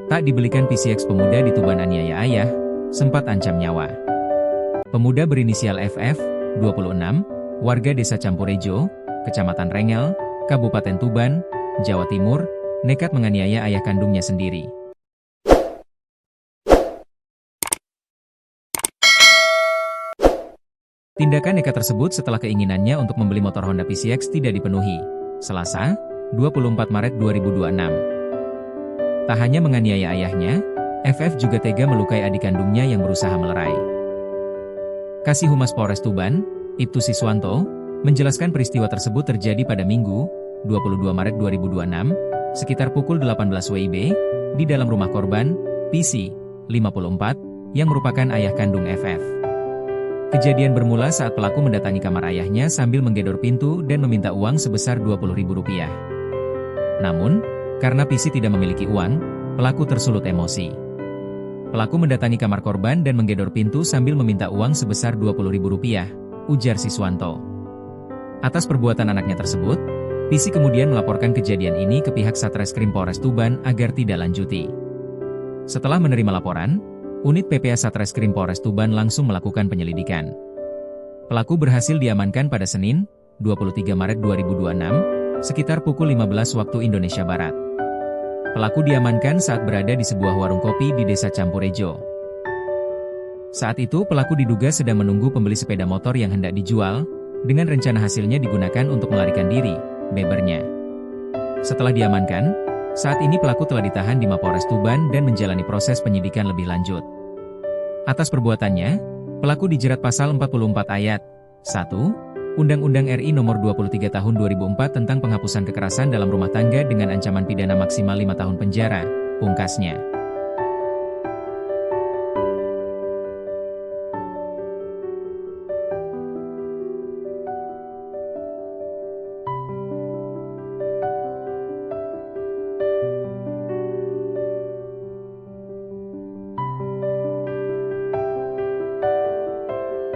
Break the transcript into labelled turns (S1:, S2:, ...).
S1: Tak dibelikan PCX, pemuda di Tuban aniaya ayah, sempat ancam nyawa. Pemuda berinisial FF, 26, warga Desa Campurejo, Kecamatan Rengel, Kabupaten Tuban, Jawa Timur, nekat menganiaya ayah kandungnya sendiri. Tindakan nekat tersebut setelah keinginannya untuk membeli motor Honda PCX tidak dipenuhi. Selasa, 24 Maret 2026. Tak hanya menganiaya ayahnya, FF juga tega melukai adik kandungnya yang berusaha melerai. Kasih Humas Polres Tuban, Ibtu Siswanto, menjelaskan peristiwa tersebut terjadi pada Minggu, 22 Maret 2026, sekitar pukul 18 WIB, di dalam rumah korban, PC, 54, yang merupakan ayah kandung FF. Kejadian bermula saat pelaku mendatangi kamar ayahnya sambil menggedor pintu dan meminta uang sebesar Rp20.000. Namun, karena PC tidak memiliki uang, pelaku tersulut emosi. Pelaku mendatangi kamar korban dan menggedor pintu sambil meminta uang sebesar Rp20.000, ujar Siswanto. Atas perbuatan anaknya tersebut, PC kemudian melaporkan kejadian ini ke pihak Satreskrim Polres Tuban agar tidak lanjuti. Setelah menerima laporan, Unit PPA Satreskrim Polres Tuban langsung melakukan penyelidikan. Pelaku berhasil diamankan pada Senin, 23 Maret 2026, sekitar pukul 15 waktu Indonesia Barat. Pelaku diamankan saat berada di sebuah warung kopi di Desa Campurejo. Saat itu pelaku diduga sedang menunggu pembeli sepeda motor yang hendak dijual, dengan rencana hasilnya digunakan untuk melarikan diri, bebernya. Setelah diamankan, saat ini pelaku telah ditahan di Mapolres Tuban dan menjalani proses penyidikan lebih lanjut. Atas perbuatannya, pelaku dijerat pasal 44 ayat 1, Undang-Undang RI Nomor 23 Tahun 2004 tentang penghapusan kekerasan dalam rumah tangga dengan ancaman pidana maksimal 5 tahun penjara, pungkasnya.